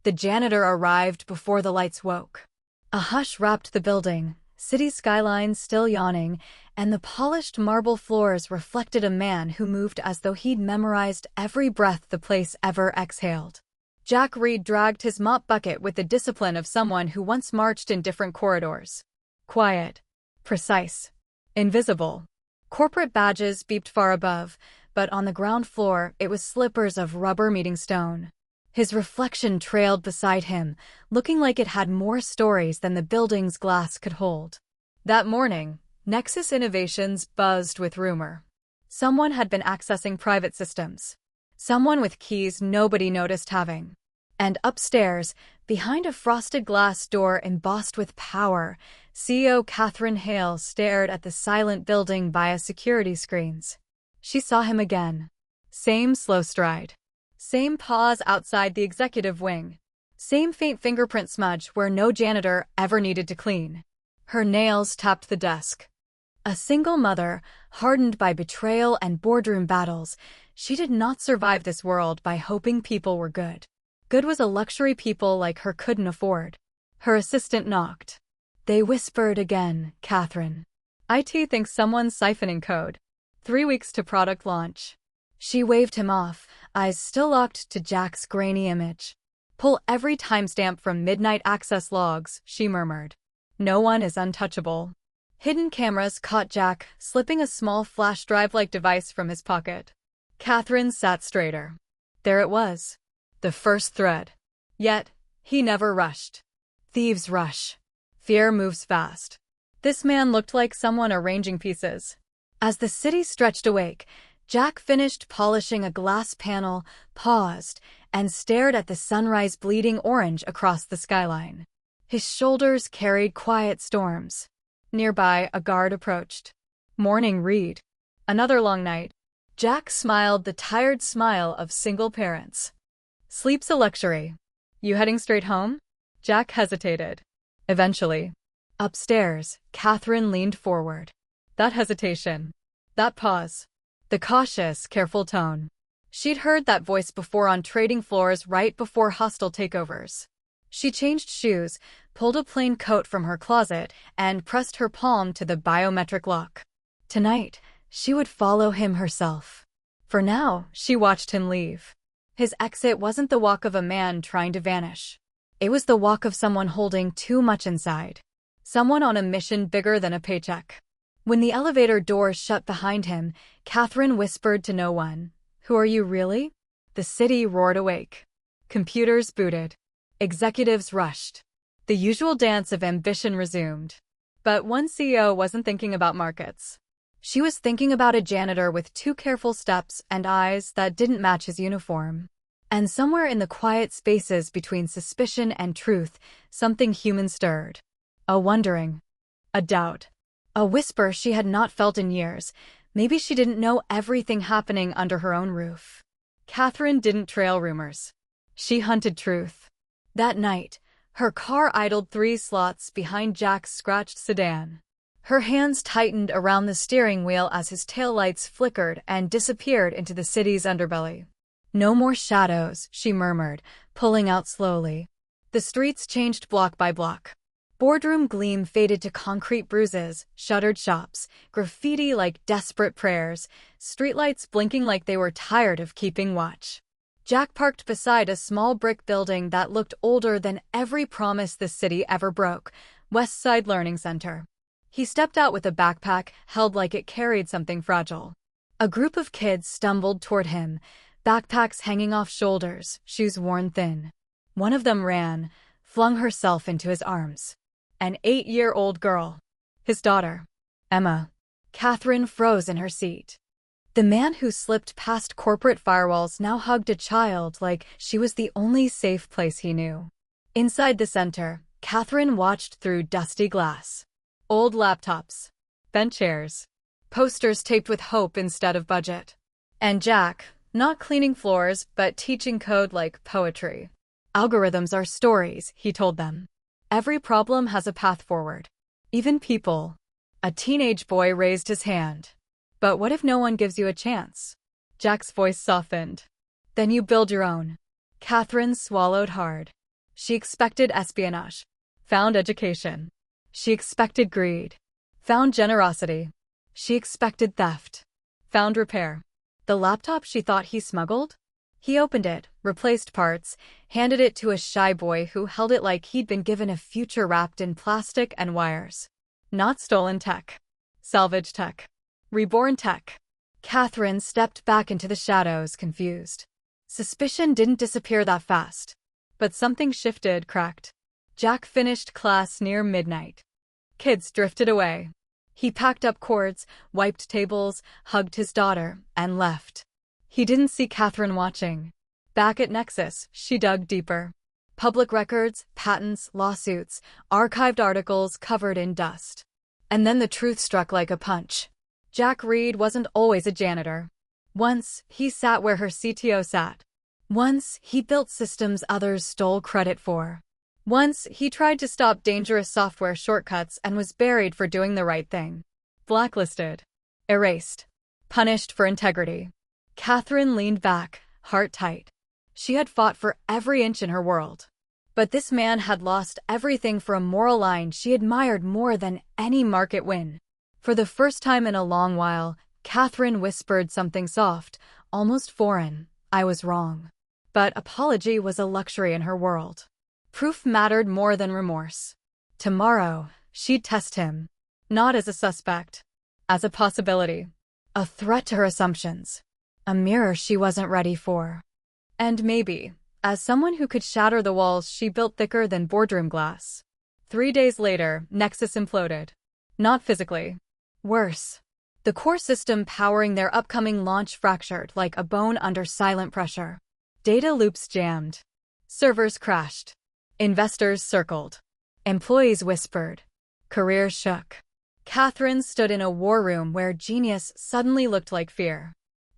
The janitor arrived before the lights woke. A hush wrapped the building, city skylines still yawning, and the polished marble floors reflected a man who moved as though he'd memorized every breath the place ever exhaled. Jack Reed dragged his mop bucket with the discipline of someone who once marched in different corridors. Quiet. Precise. Invisible. Corporate badges beeped far above, but on the ground floor it was slippers of rubber meeting stone. His reflection trailed beside him, looking like it had more stories than the building's glass could hold. That morning, Nexus Innovations buzzed with rumor. Someone had been accessing private systems. Someone with keys nobody noticed having. And upstairs, behind a frosted glass door embossed with power, CEO Catherine Hale stared at the silent building via security screens. She saw him again. Same slow stride. Same pause outside the executive wing. Same faint fingerprint smudge where no janitor ever needed to clean. Her nails tapped the desk. A single mother, hardened by betrayal and boardroom battles, she did not survive this world by hoping people were good. Good was a luxury people like her couldn't afford. Her assistant knocked. They whispered again, Catherine. IT thinks someone's siphoning code. 3 weeks to product launch. She waved him off, eyes still locked to Jack's grainy image. Pull every timestamp from midnight access logs, she murmured. No one is untouchable. Hidden cameras caught Jack, slipping a small flash drive-like device from his pocket. Catherine sat straighter. There it was. The first thread. Yet, he never rushed. Thieves rush. Fear moves fast. This man looked like someone arranging pieces. As the city stretched awake, Jack finished polishing a glass panel, paused, and stared at the sunrise bleeding orange across the skyline. His shoulders carried quiet storms. Nearby, a guard approached. Morning, Reed. Another long night. Jack smiled the tired smile of single parents. Sleep's a luxury. You heading straight home? Jack hesitated. Eventually. Upstairs, Catherine leaned forward. That hesitation. That pause. The cautious, careful tone. She'd heard that voice before on trading floors right before hostile takeovers. She changed shoes, pulled a plain coat from her closet, and pressed her palm to the biometric lock. Tonight, she would follow him herself. For now, she watched him leave. His exit wasn't the walk of a man trying to vanish. It was the walk of someone holding too much inside. Someone on a mission bigger than a paycheck. When the elevator doors shut behind him, Catherine whispered to no one. Who are you really? The city roared awake. Computers booted. Executives rushed. The usual dance of ambition resumed. But one CEO wasn't thinking about markets. She was thinking about a janitor with 2 careful steps and eyes that didn't match his uniform. And somewhere in the quiet spaces between suspicion and truth, something human stirred. A wondering. A doubt. A whisper she had not felt in years. Maybe she didn't know everything happening under her own roof. Catherine didn't trail rumors. She hunted truth. That night, her car idled 3 slots behind Jack's scratched sedan. Her hands tightened around the steering wheel as his taillights flickered and disappeared into the city's underbelly. No more shadows, she murmured, pulling out slowly. The streets changed block by block. Boardroom gleam faded to concrete bruises, shuttered shops, graffiti like desperate prayers, streetlights blinking like they were tired of keeping watch. Jack parked beside a small brick building that looked older than every promise the city ever broke, West Side Learning Center. He stepped out with a backpack held like it carried something fragile. A group of kids stumbled toward him, backpacks hanging off shoulders, shoes worn thin. One of them ran, flung herself into his arms. An 8-year-old girl. His daughter. Emma. Catherine froze in her seat. The man who slipped past corporate firewalls now hugged a child like she was the only safe place he knew. Inside the center, Catherine watched through dusty glass. Old laptops. Bent chairs. Posters taped with hope instead of budget. And Jack, not cleaning floors, but teaching code like poetry. Algorithms are stories, he told them. Every problem has a path forward. Even people. A teenage boy raised his hand. But what if no one gives you a chance? Jack's voice softened. Then you build your own. Catherine swallowed hard. She expected espionage. Found education. She expected greed. Found generosity. She expected theft. Found repair. The laptop she thought he smuggled? He opened it, replaced parts, handed it to a shy boy who held it like he'd been given a future wrapped in plastic and wires. Not stolen tech. Salvage tech. Reborn tech. Catherine stepped back into the shadows, confused. Suspicion didn't disappear that fast. But something shifted, cracked. Jack finished class near midnight. Kids drifted away. He packed up cords, wiped tables, hugged his daughter, and left. He didn't see Catherine watching. Back at Nexus, she dug deeper. Public records, patents, lawsuits, archived articles covered in dust. And then the truth struck like a punch. Jack Reed wasn't always a janitor. Once, he sat where her CTO sat. Once, he built systems others stole credit for. Once, he tried to stop dangerous software shortcuts and was buried for doing the right thing. Blacklisted. Erased. Punished for integrity. Catherine leaned back, heart tight. She had fought for every inch in her world. But this man had lost everything for a moral line she admired more than any market win. For the first time in a long while, Catherine whispered something soft, almost foreign. I was wrong. But apology was a luxury in her world. Proof mattered more than remorse. Tomorrow, she'd test him. Not as a suspect. As a possibility. A threat to her assumptions. A mirror she wasn't ready for. And maybe, as someone who could shatter the walls she built thicker than boardroom glass. 3 days later, Nexus imploded. Not physically. Worse. The core system powering their upcoming launch fractured like a bone under silent pressure. Data loops jammed. Servers crashed. Investors circled. Employees whispered. Careers shook. Catherine stood in a war room where genius suddenly looked like fear.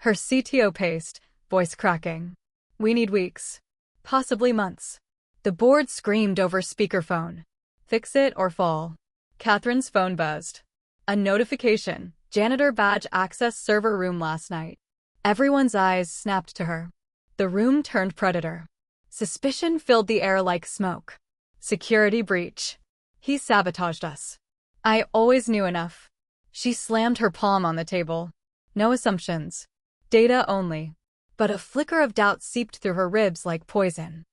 Her CTO paced, voice cracking. We need weeks. Possibly months. The board screamed over speakerphone. Fix it or fall. Catherine's phone buzzed. A notification. Janitor badge access server room last night. Everyone's eyes snapped to her. The room turned predator. Suspicion filled the air like smoke. Security breach. He sabotaged us. I always knew enough. She slammed her palm on the table. No assumptions. Data only. But a flicker of doubt seeped through her ribs like poison.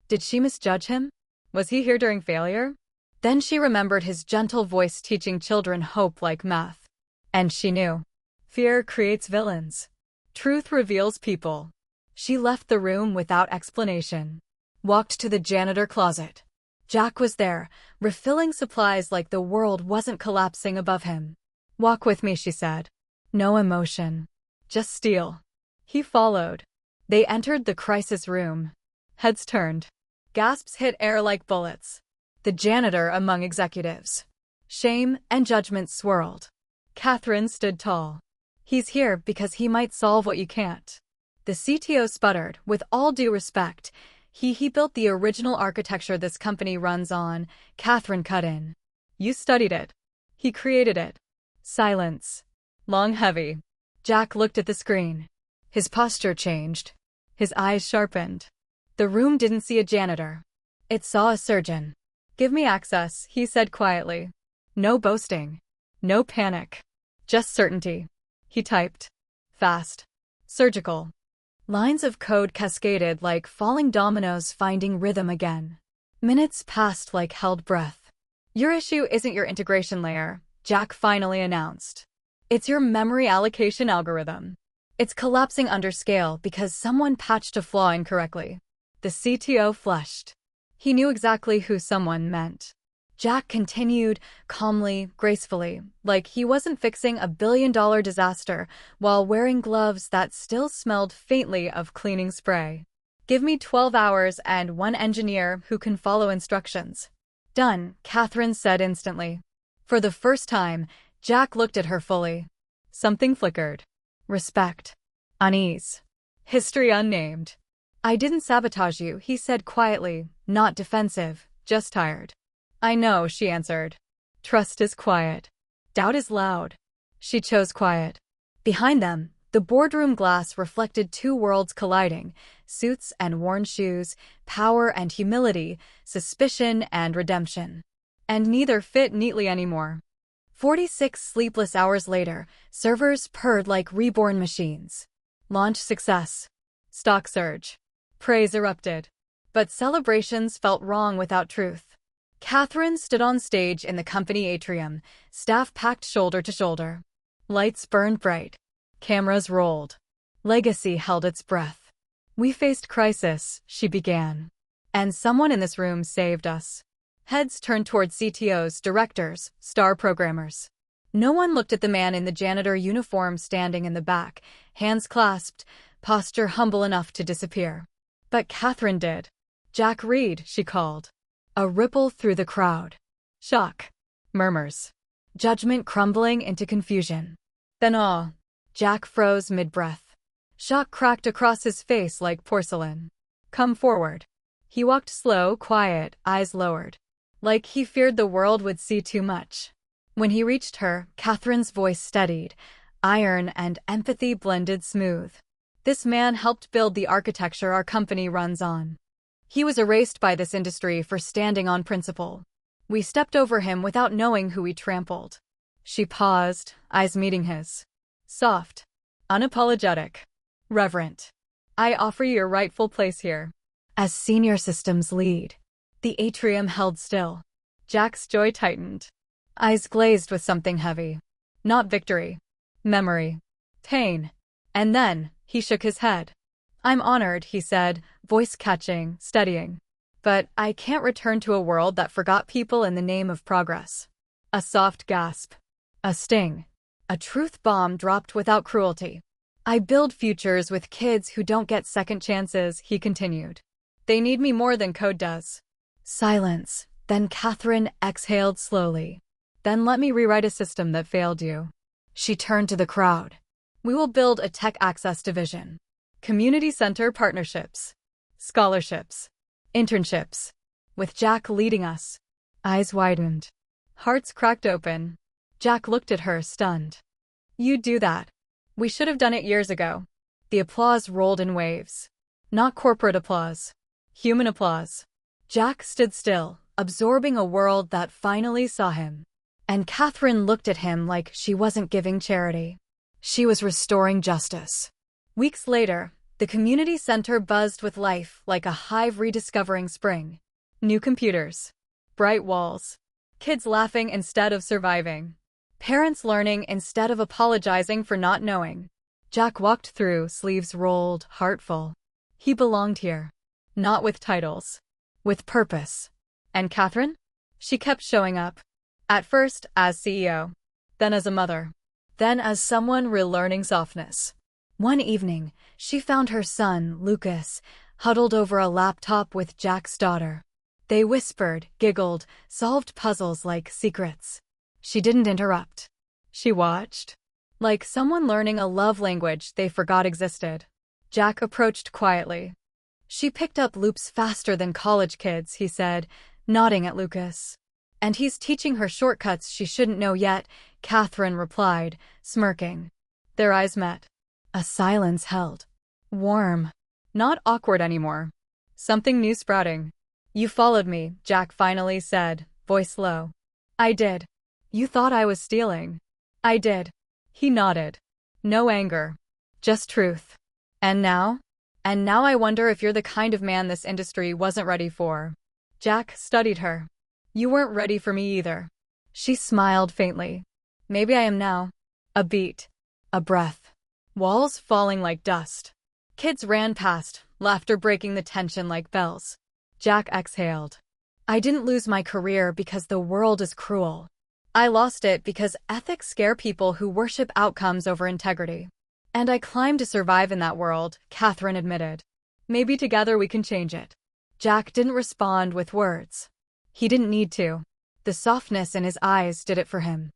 Did she misjudge him? Was he here during failure? Then she remembered his gentle voice teaching children hope like math. And she knew. Fear creates villains. Truth reveals people. She left the room without explanation. Walked to the janitor closet. Jack was there, refilling supplies like the world wasn't collapsing above him. Walk with me, she said. No emotion. Just steel. He followed. They entered the crisis room. Heads turned. Gasps hit air like bullets. The janitor among executives. Shame and judgment swirled. Catherine stood tall. He's here because he might solve what you can't. The CTO sputtered, with all due respect. He built the original architecture this company runs on. Catherine cut in. You studied it. He created it. Silence. Long, heavy. Jack looked at the screen. His posture changed. His eyes sharpened. The room didn't see a janitor. It saw a surgeon. Give me access, he said quietly. No boasting. No panic. Just certainty. He typed. Fast. Surgical. Lines of code cascaded like falling dominoes finding rhythm again. Minutes passed like held breath. Your issue isn't your integration layer, Jack finally announced. It's your memory allocation algorithm. It's collapsing under scale because someone patched a flaw incorrectly. The CTO flushed. He knew exactly who someone meant. Jack continued, calmly, gracefully, like he wasn't fixing a billion-dollar disaster while wearing gloves that still smelled faintly of cleaning spray. Give me 12 hours and one engineer who can follow instructions. Done, Catherine said instantly. For the first time, Jack looked at her fully. Something flickered. Respect. Unease. History unnamed. I didn't sabotage you, he said quietly, not defensive, just tired. I know, she answered. Trust is quiet. Doubt is loud. She chose quiet. Behind them, The boardroom glass reflected two worlds colliding: suits and worn shoes, power and humility, suspicion and redemption. And neither fit neatly anymore. 46 sleepless hours later, servers purred like reborn machines. Launch success. Stock surge. Praise erupted. But celebrations felt wrong without truth. Catherine stood on stage in the company atrium, staff packed shoulder to shoulder. Lights burned bright. Cameras rolled. Legacy held its breath. "We faced crisis," she began. "And someone in this room saved us." Heads turned toward CTOs, directors, star programmers. No one looked at the man in the janitor uniform standing in the back, hands clasped, posture humble enough to disappear. But Catherine did. "Jack Reed," she called. A ripple through the crowd. Shock. Murmurs. Judgment crumbling into confusion. Then awe. Jack froze mid-breath. Shock cracked across his face like porcelain. "Come forward." He walked slow, quiet, eyes lowered. Like he feared the world would see too much. When he reached her, Catherine's voice steadied. Iron and empathy blended smooth. "This man helped build the architecture our company runs on. He was erased by this industry for standing on principle. We stepped over him without knowing who we trampled." She paused, eyes meeting his. Soft. Unapologetic. Reverent. "I offer you your rightful place here." As senior systems lead. The atrium held still. Jack's jaw tightened. Eyes glazed with something heavy. Not victory. Memory. Pain. And then, he shook his head. "I'm honored," he said, voice catching, steadying. "But I can't return to a world that forgot people in the name of progress." A soft gasp. A sting. A truth bomb dropped without cruelty. "I build futures with kids who don't get second chances," he continued. "They need me more than code does." Silence. Then Catherine exhaled slowly. "Then let me rewrite a system that failed you." She turned to the crowd. "We will build a tech access division. Community center partnerships. Scholarships. Internships. With Jack leading us." Eyes widened. Hearts cracked open. Jack looked at her, stunned. "You'd do that. We should have done it years ago." The applause rolled in waves. Not corporate applause. Human applause. Jack stood still, absorbing a world that finally saw him. And Catherine looked at him like she wasn't giving charity. She was restoring justice. Weeks later, the community center buzzed with life like a hive rediscovering spring. New computers. Bright walls. Kids laughing instead of surviving. Parents learning instead of apologizing for not knowing. Jack walked through, sleeves rolled, heart full. He belonged here. Not with titles. With purpose. And Catherine? She kept showing up. At first, as CEO. Then as a mother. Then as someone relearning softness. One evening, she found her son, Lucas, huddled over a laptop with Jack's daughter. They whispered, giggled, solved puzzles like secrets. She didn't interrupt. She watched. Like someone learning a love language they forgot existed. Jack approached quietly. "She picked up loops faster than college kids," he said, nodding at Lucas. "And he's teaching her shortcuts she shouldn't know yet," Catherine replied, smirking. Their eyes met. A silence held. Warm. Not awkward anymore. Something new sprouting. "You followed me," Jack finally said, voice low. "I did." "You thought I was stealing." "I did." He nodded. No anger. Just truth. "And now?" "And now I wonder if you're the kind of man this industry wasn't ready for." Jack studied her. "You weren't ready for me either." She smiled faintly. "Maybe I am now." A beat. A breath. Walls falling like dust. Kids ran past, laughter breaking the tension like bells. Jack exhaled. "I didn't lose my career because the world is cruel. I lost it because ethics scare people who worship outcomes over integrity. And I climbed to survive in that world," Catherine admitted. "Maybe together we can change it." Jack didn't respond with words. He didn't need to. The softness in his eyes did it for him.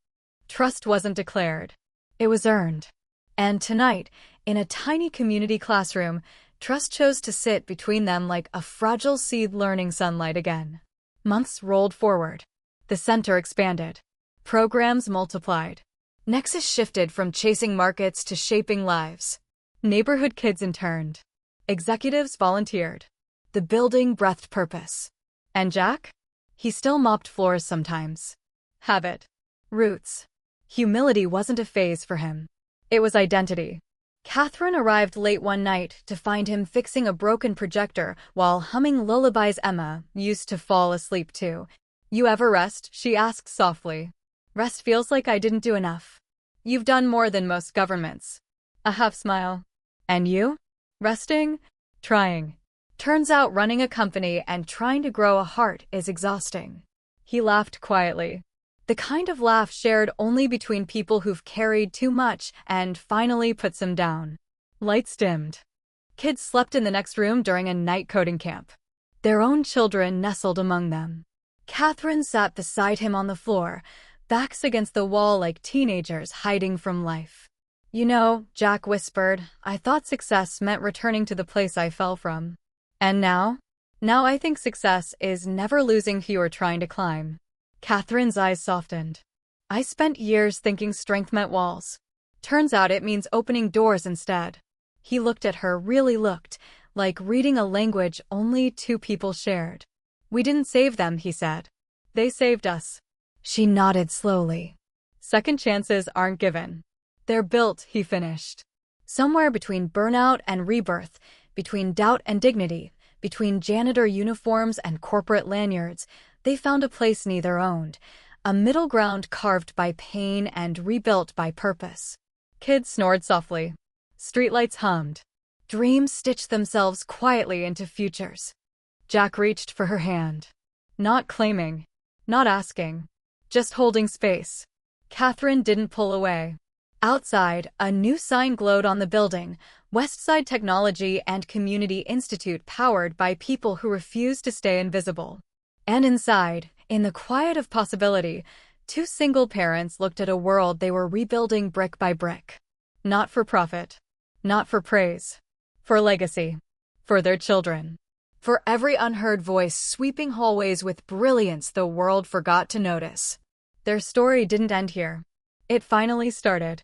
Trust wasn't declared. It was earned. And tonight, in a tiny community classroom, trust chose to sit between them like a fragile seed learning sunlight again. Months rolled forward. The center expanded. Programs multiplied. Nexus shifted from chasing markets to shaping lives. Neighborhood kids interned. Executives volunteered. The building breathed purpose. And Jack? He still mopped floors sometimes. Habit. Roots. Humility wasn't a phase for him. It was identity. Catherine arrived late one night to find him fixing a broken projector while humming lullabies. Emma used to fall asleep too. "You ever rest?" she asked softly. "Rest feels like I didn't do enough." "You've done more than most governments." A half smile. "And you?" "Resting? Trying. Turns out running a company and trying to grow a heart is exhausting." He laughed quietly. The kind of laugh shared only between people who've carried too much and finally puts them down. Lights dimmed. Kids slept in the next room during a night coding camp. Their own children nestled among them. Catherine sat beside him on the floor, backs against the wall like teenagers hiding from life. "You know," Jack whispered, "I thought success meant returning to the place I fell from. And now? Now I think success is never losing who you're trying to climb." Catherine's eyes softened. "I spent years thinking strength meant walls. Turns out it means opening doors instead." He looked at her, really looked, like reading a language only two people shared. "We didn't save them," he said. "They saved us." She nodded slowly. "Second chances aren't given. They're built," he finished. Somewhere between burnout and rebirth, between doubt and dignity, between janitor uniforms and corporate lanyards, they found a place neither owned, a middle ground carved by pain and rebuilt by purpose. Kids snored softly. Streetlights hummed. Dreams stitched themselves quietly into futures. Jack reached for her hand. Not claiming, not asking, just holding space. Catherine didn't pull away. Outside, a new sign glowed on the building, Westside Technology and Community Institute, powered by people who refuse to stay invisible. And inside, in the quiet of possibility, two single parents looked at a world they were rebuilding brick by brick. Not for profit. Not for praise. For legacy. For their children. For every unheard voice sweeping hallways with brilliance the world forgot to notice. Their story didn't end here. It finally started.